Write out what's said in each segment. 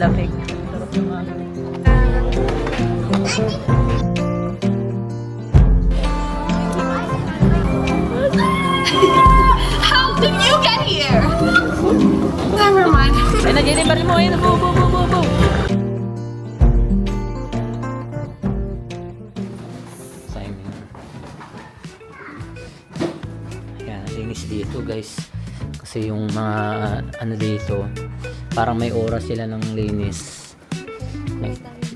lamig. Sarap yung hangin. How did you get here? Never mind. Ayun na, Jenny, baril mo. Ayun na, bo. Simon. Ayan, linis dito guys. Kasi yung mga ano dito, parang may oras sila ng linis.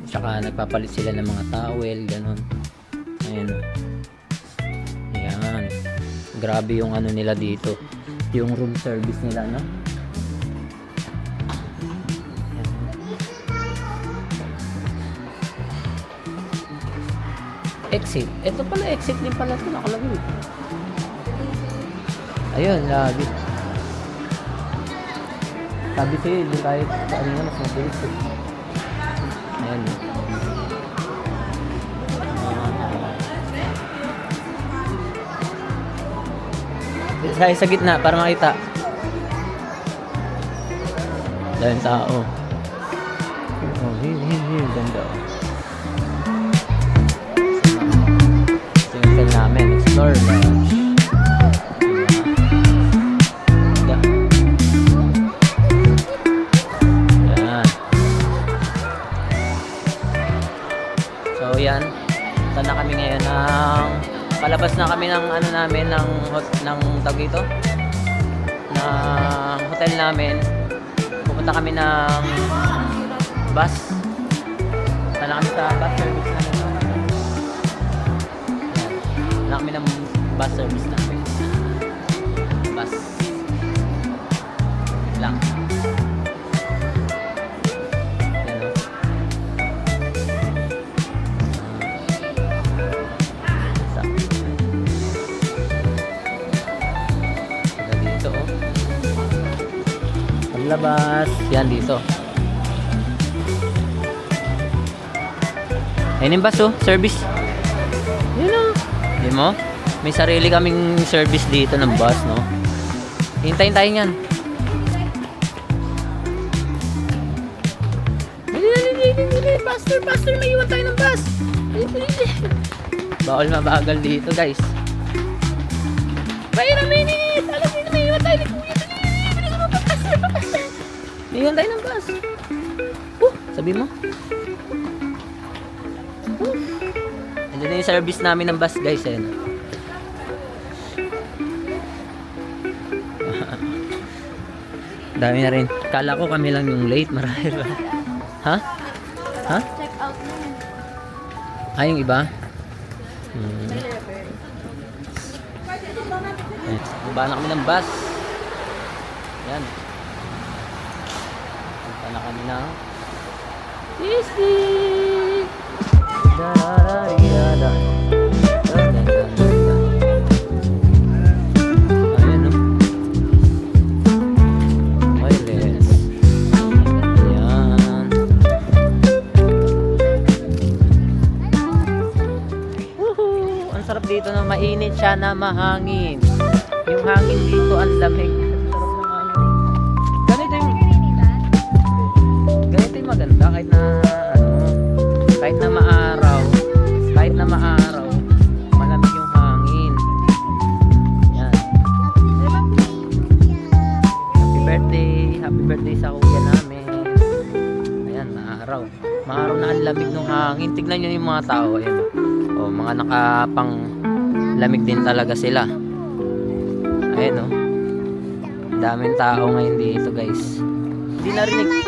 Tsaka nagpapalit sila ng mga towel, ganun. Ayan. Ayan. Grabe yung ano nila dito. Yung room service nila, no? Exit. Ito pala, exit din pala ito. Nakalagay. Ayun, lagi. Sabi sa'yo, doon tayo sa ano mas mabilis eh. Ayan. Sa gitna para makita. Dahil tao. Oh, here. Ganda. Tingnan namin. Explore lounge. Yan. So yan. Saan na kami ngayon ng palabas na kami ng ano namin ng tawag dito ng hotel namin. Pupunta kami ng bus. Punta na kami sa bus service namin. Punta na kami ng bus service namin. Bus lang. Yan o. Dito o. Paglabas. Yan dito. Ayun yung bus o. Service. Yun o. Hindi mo? May sarili kaming service dito ng bus, no? Hintayin tayo yan. Pastor, may iwan tayo ng bus. Bawal mabagal dito, guys. Wait a minute! Alam mo na may iwan tayo ni Kuya. Pastor. May iwan tayo ng bus. Sabi mo? Andun na yung service namin ng bus, guys. Ayan. Dami na rin. Kala ko kami lang yung late. Marahil ba? Ha? Ha? Check out na. Yung iba? Baba na kami ng bus. Yan. Punta na kami ng Disney. Da-da-da-da-da. Ayan o. Wireless. Ayan. Woohoo! Ang sarap dito na mainit siya na mahangin. Yung hangin dito ang lamig. Ganito yung maganda kahit na maaraw, malamig yung hangin. Yan. Happy birthday sa kuya namin. Ayan, maaraw na ang lamig ng hangin. Tignan nyo yung mga tao. Ayan. O, mga nakapang lamig din talaga sila. Ayan o. Daming tao ngayon dito, guys. Hindi narinig.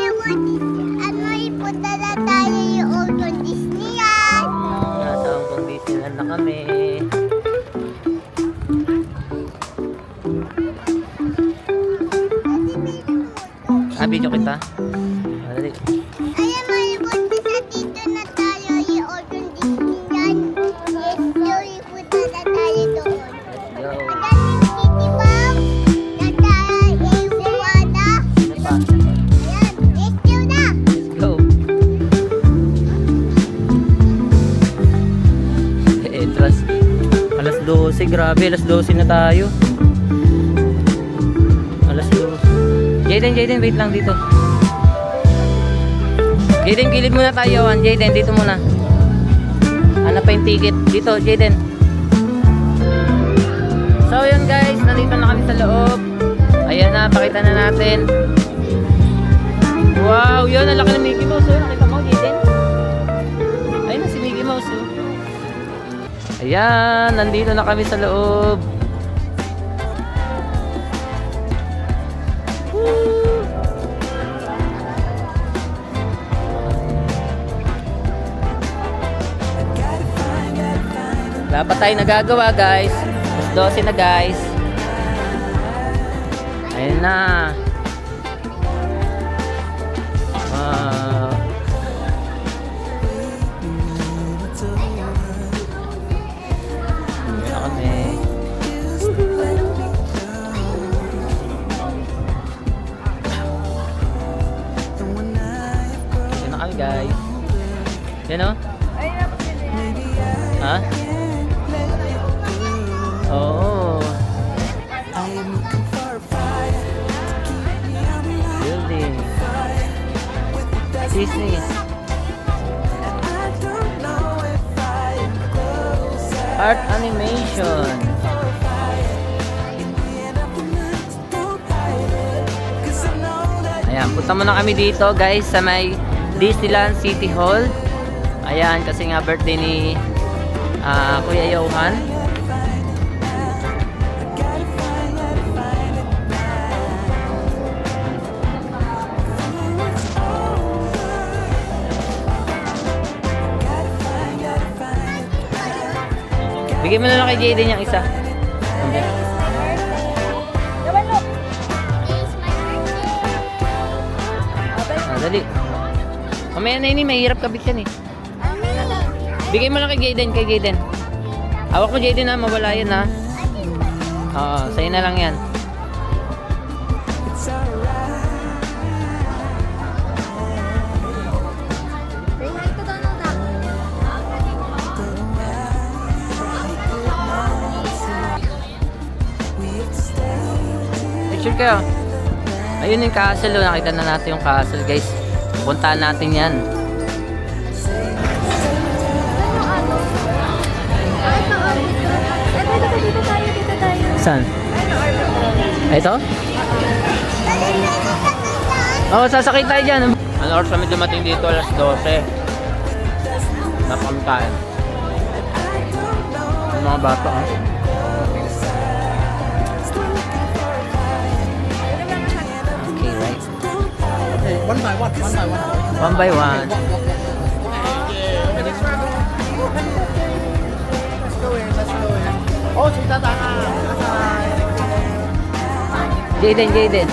Ipunta na tayo yung Hong Disneyland. Nasa Hong Disneyland na kami. Video kita. Dali. Ayan, may ipunta sa dito na tayo yung Hong Disneyland. Let's go, ipunta na tayo doon. Let's go. Go. Entrance. Alas 12. Grabe, alas 12 na tayo. Alas 12. Jaden, wait lang dito. Jaden, gilid muna tayo. Jaden, dito muna. Hanap pa yung ticket. Dito, Jaden. So, yun guys. Nandito na kami sa loob. Ayan na, pakita na natin. Wow, yun. Ang laki ng Mickey Mouse. Oh. Nakita mo, Jaden? Ayun na si Mickey Mouse. Oh. Ayan, nandito na kami sa loob. Wala pa tayo nagagawa guys. Mas 12 na guys. Ayun na. Wow. Ayun na kami. Ayun na kami guys. Yan o. Ha? Oo. Building. Disney. Art animation. Ayan, punta muna kami dito guys sa may Disneyland City Hall. Ayan, kasi nga birthday ni Kuya Johan. Bigyan mo na lang kay Jaden yung isa. Okay. Dali. Mamaya na yun, mahirap kabit yan eh. Bigay mo lang kay Jaden. Hawak mo Jaden ha, mawala yan ha. Oo, sa'yo na lang yan. Picture kayo. Ayun yung castle, oh. Nakita na natin yung castle guys. Puntahan natin yan. Saan? Ito? Oo, sasakay tayo dyan. Ano oras kami dumating dito? Alas 12. Napakamikain. Yung mga bata ha. Okay, right. One by one. One by one. Oh, kita tangan. Jaden. Jaden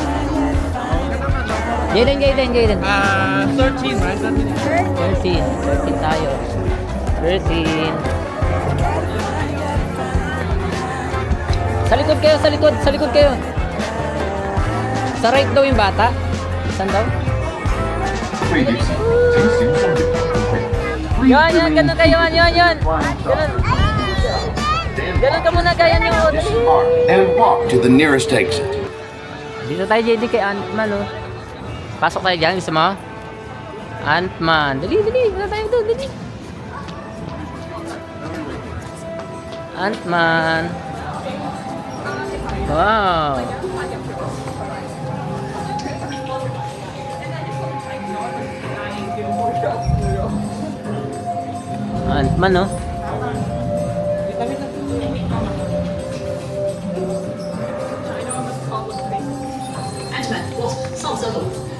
13, right? 13 tayo. 13. Sa likod kayo, sa likod kayo. Sa right daw yung bata. Saan daw? Yan, ganun kayo, yan. Ganun. Ganun ka muna, ganyan yung order. And walk to the nearest exit. Dito tayo, JD, kay Ant-Man, oh. Pasok tayo dyan, gusto mo? Ant-Man. Dali. Wala tayo doon, dali. Ant-Man. Wow. Ant-Man, oh.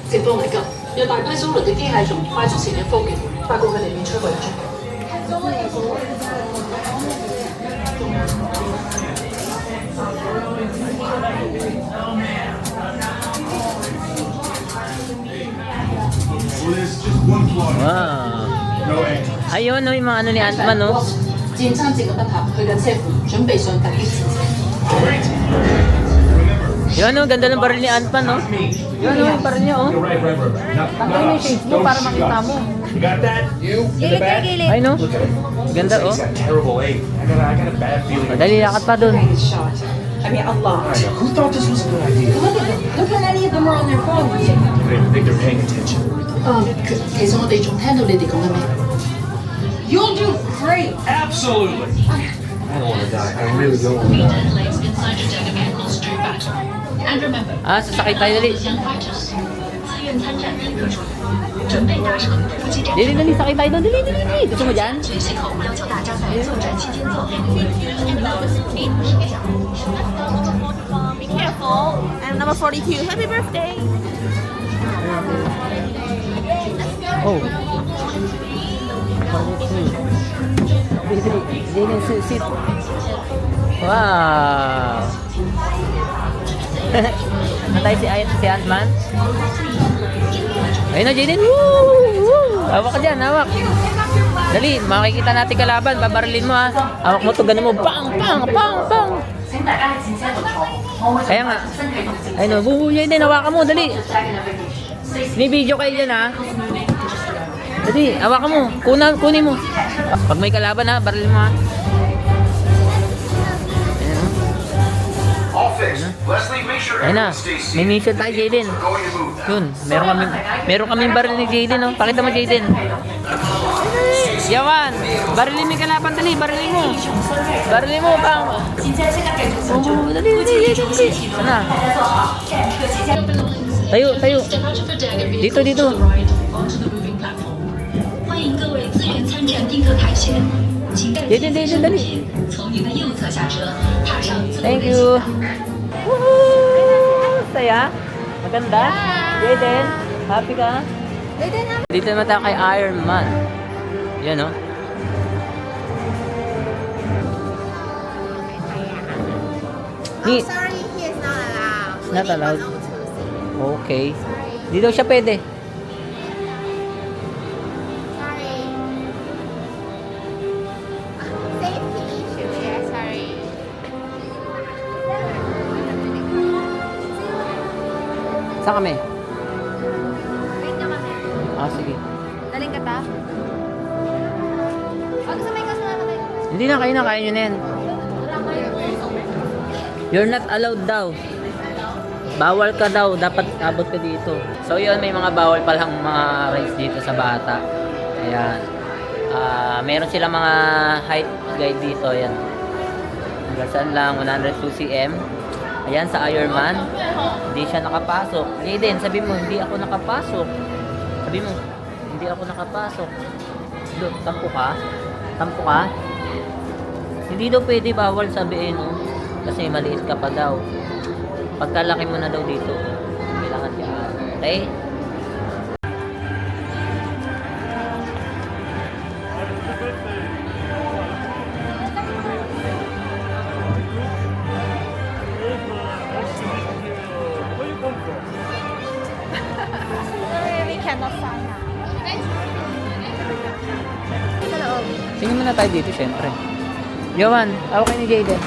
Tình況嚟㗎，有大批蘇聯嘅機械蟲快速前入科技，發覺佢哋面出為主。Wow. Ayun, no, yung mga ano ni Ant-Man, no? 戰爭節嘅燈塔去緊車庫，準備上突擊前線。 Yun, no, ganda ng baril ni Ant-Man, no? Yun, no, yung baril niya, oh. Tanggalin mo yung shades mo para makita mo. You got that? You? In the back? Ay, no? Ganda, oh. He's got terrible aim. I got a bad feeling. Madali, lakad pa dun. I mean, a lot. Who thought this was a good idea? Look at any of them are on their phones. I don't even think they're paying attention. 其實我哋仲聽到你哋講緊咩？You'll do great. Absolutely. I don't want to die. I really don't want to die. Legs inside your deck and close to your back. And remember, Sasakay tayo dali. young fighters. 自愿参战立刻处理，准备达成夫妻战。 Dali, sakay tayo doon. Dali. Gusto mo dyan? 随行后要求大家在作战期间做好。 Be careful. And number 42, happy birthday. Oh. Dali, sit. Wow. Natay si Ant-Man. Ayun na, Jaden. Woo! Hawak ka dyan, hawak. Dali, makikita natin kalaban. Babarilin mo ha. Hawak mo to, ganun mo. Pang! Kaya nga. Ayun o, Jaden, hawakan mo, dali. Ni-video kayo dyan ha. Dali, hawakan mo. Kunin mo. Pag may kalaban ha, barilin mo ha. All fixed. Leslie, make sure Ayun na. everyone stays May safe. mission tayo, Jaden. Going to move now. Yun, meron kaming baril ni Jaden, no? Pakita mo, Jaden. Yawan, barilin mo yung kalaban, dali, barilin mo. Barilin mo, bang. Oh, dali, Jaden, dali. Sana. Tayo. Step out of your deck and be Dito. onto the moving platform. 欢迎各位自愿参战宾客凯旋，请带Jaden, dali. 从您的右侧下车，踏上最后 Thank 的 you. Woohoo! Saya. Maganda. Jaden, happy ka? Dito naman tayo kay Iron Man. Yan, no? Ni, Sorry, he is not allowed. Not We allowed. don't choose. okay. Di daw siya pwede. Sorry. Safety issue here, sorry. Saan kami? Wait naman. Sige. Daling ka ta? Huwag sa may kasama tayo. Hindi na, kayo na, kaya nyo na yan. You're not allowed daw. Bawal ka daw, dapat abot ka dito. So yun, may mga bawal palang mga rides dito sa bata. Ayan. Meron silang mga height guide dito, ayan. Hanggang saan lang, 102 cm. Ayan, sa Ironman. Hindi siya nakapasok. Jaden, sabi mo, hindi ako nakapasok. Sabi mo, hindi ako nakapasok. Look, tampo ka? Tampo ka? Hindi daw pwede, bawal sabihin, no? Kasi maliit ka pa daw. Pagkalaki mo na daw dito, kailangan ka. Okay? Sorry, we cannot sign now. Sa loob. Tingin muna tayo dito, syempre. Johan, ako kayo ni Jaden.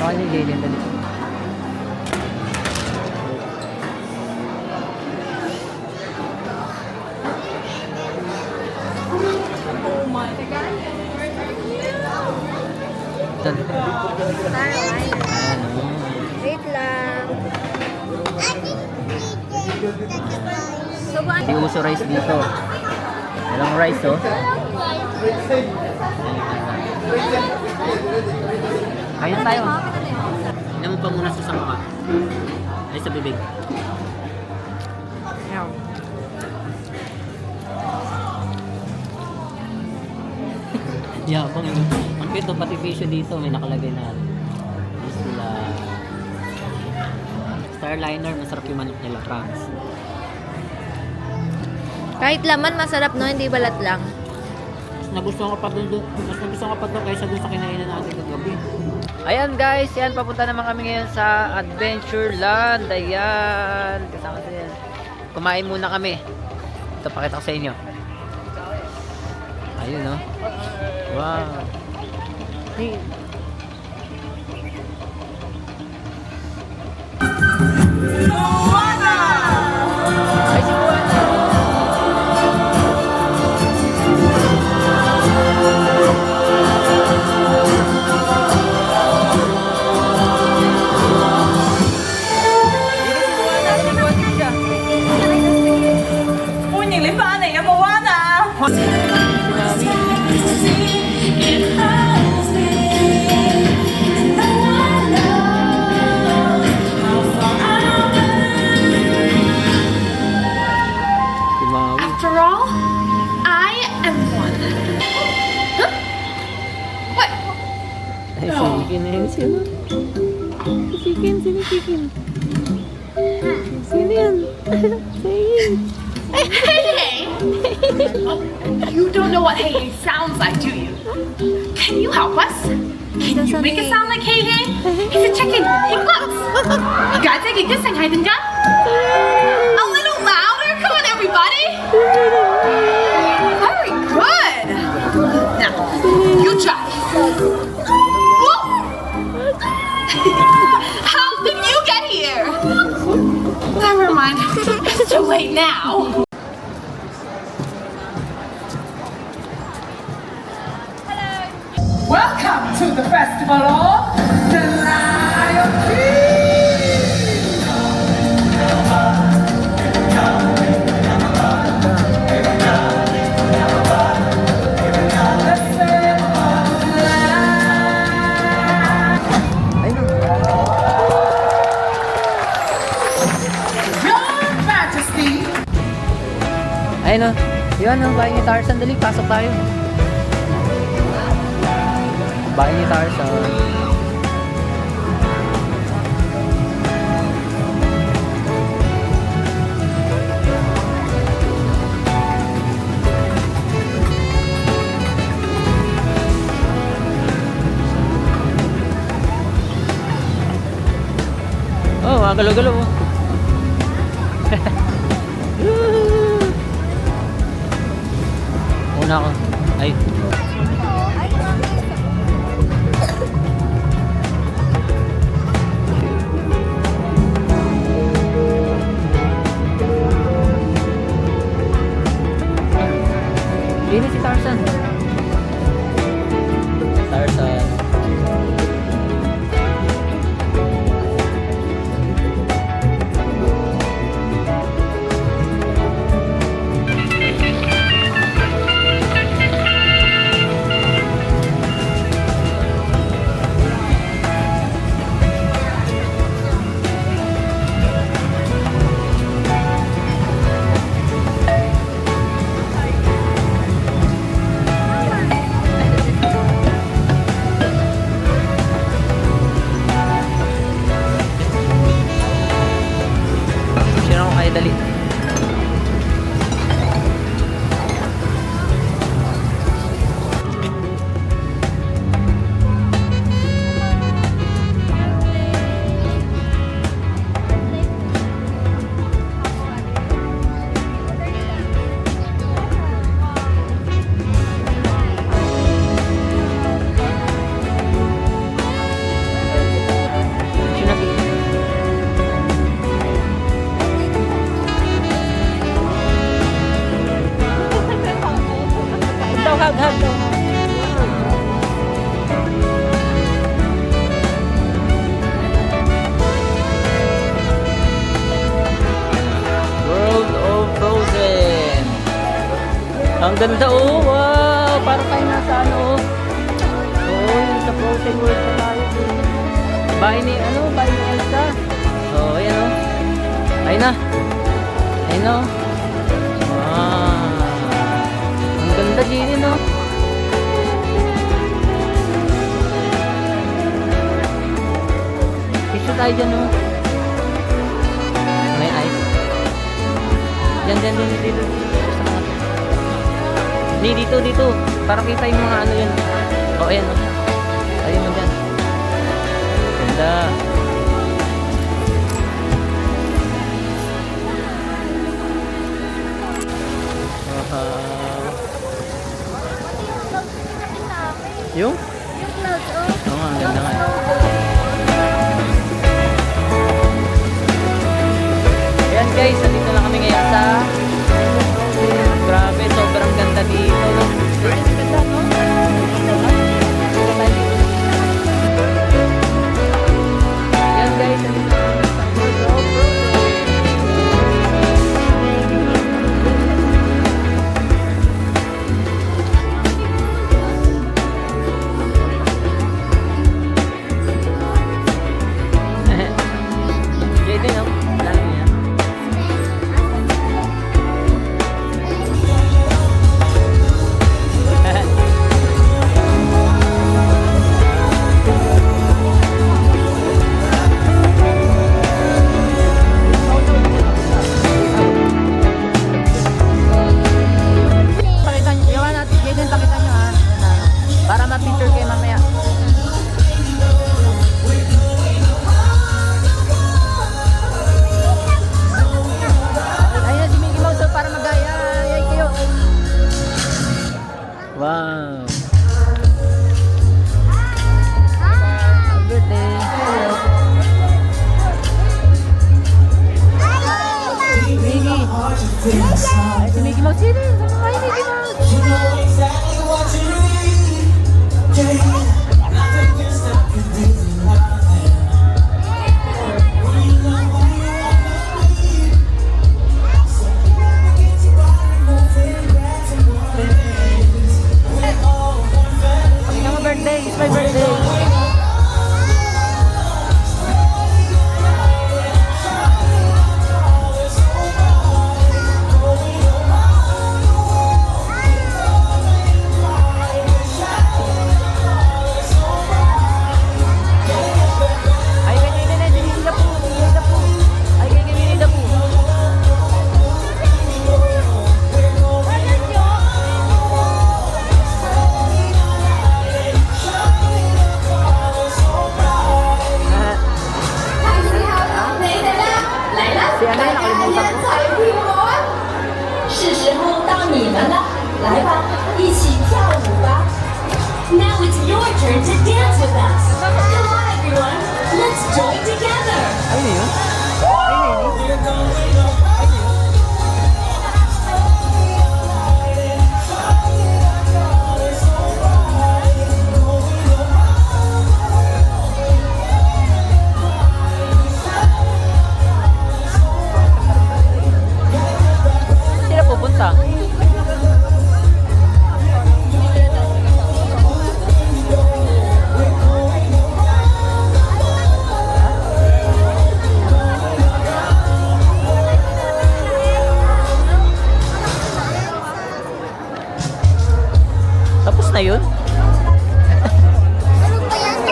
Ako ni Jaden, dali. Dali. Ayan, oh. Wait lang. So, ba? Di uso rice dito. Walang rice, oh. Kaya tayo. Tignan mo pa muna sa mukha. Ay, sa bibig. Yabang yun. Ang cute, oh, pati tissue dito may nakalagay na isla. Starliner, masarap yung manok nila, promise. Kahit laman, masarap no? Hindi balat lang. Mas nagustuhan ko pa doon kaysa doon sa kinainan natin kagabi. Ayan guys, yan, papunta naman kami ngayon sa Adventureland. Ayan, kasama sa yan. Kumain muna kami. Ito, pakita ko sa inyo. Ayun, no? Wow. Hey. Ay, si Juana! Dito si Juana, nalikuan din siya. Sikin na yun sino. Sikin, sino sikin? Sino yan? Sikin. Hey! You don't know what hey hey sounds like, do you? Can you help us? Can you make it sound like hey hey? He's a chicken. He clucks. You guys think he can sing hide and gun? A little louder? Come on, everybody. Very good. Now, you try. Whoa! How did you get here? Never mind. It's too late now. Welcome to the festival of the Lion King! Your Majesty! Ayun o. Yun ang bahay ni Tarzan. Dali, pasok tayo. Bahay ni Tarzan. Oh, mga galaw-galaw oh. Una ako. Ay. Sino si Tarzan? Tarzan. Sino ako kayo dali? Sino si? Daw hug daw. World of Frozen. Ang ganda oh. Wow, parang tayo nasa ano oh. Oo, yun sa Frozen World na tayo. Bahay ni Elsa. Oh, ayan oh. Ayun na. Ayun oh. Wow. Ang ganda din no. Picture tayo dyan no. May ice. Dyan dito. Dito. Para kita yung mga ano yun. O ayan o. Ayun mo dyan. Ganda. Yung? Oo nga, ang ganda nga. Ayan guys, nandito na kami ngayon sa grabe, sobrang ganda dito. Ang ganda, no? Ayan guys, nandito na kami sa World of Frozen. picture kayo mamaya. Ayun si Mickey Mouse para magaya. Ay kayo. Wow. Happy birthday. Mickey. Ay, si Mickey Mouse yun. Ay, Mickey Mouse. Pakita mo birthday. It's my birthday. Ay, kay Winnie the Pooh. Winnie the Pooh. Ay, kay Winnie the Pooh. Si ano yun, nakalimutan ko. 是时候到你们了，来吧，一起跳舞吧。Now it's your turn to dance with us. Come on, everyone, let's join together. Ayun yun. Ayun yun. Sila pupunta? Tapos na yun? Ano ba yan?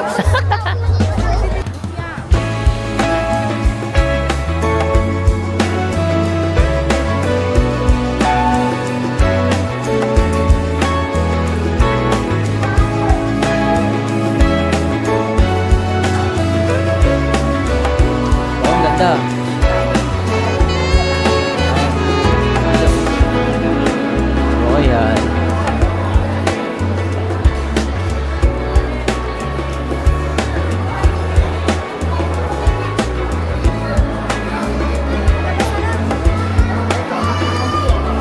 Oh, ang ganda. Oh, yan.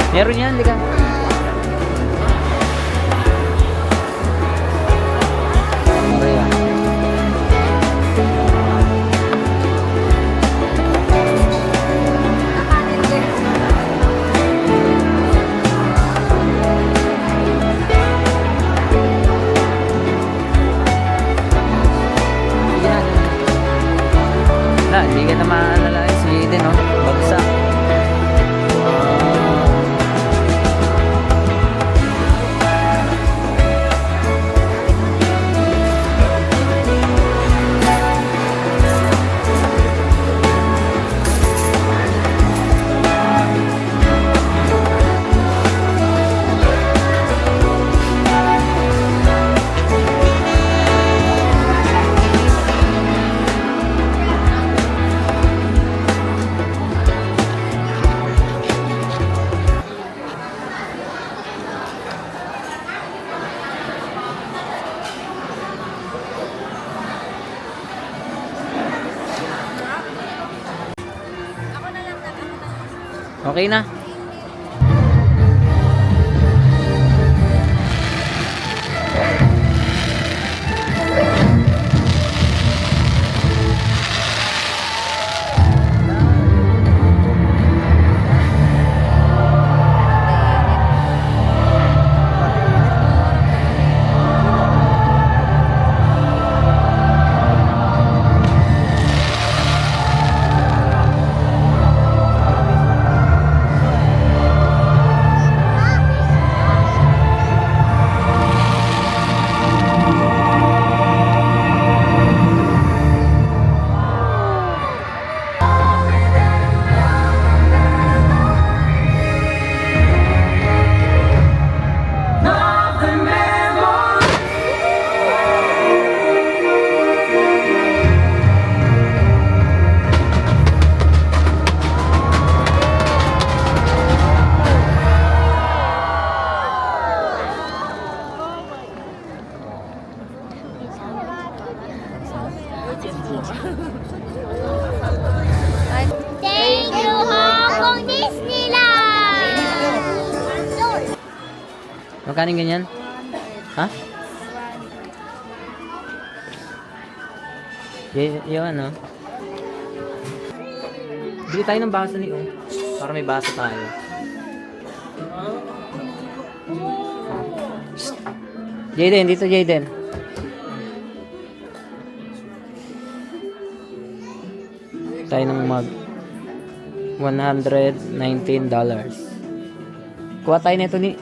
Meron yan, di ka? Maria. Wala, hindi ka na maalala si Eden, no? Bagsak. Wow. Okay na. 结束了吧？ Thank you, Hong Kong Disneyland! Magkano ganyan? Ha? Yung ano? Bili tayo ng baso ni para may baso tayo. Jaden, dito Jaden. Tayo ng mug. $119. Kuha tayo nito ni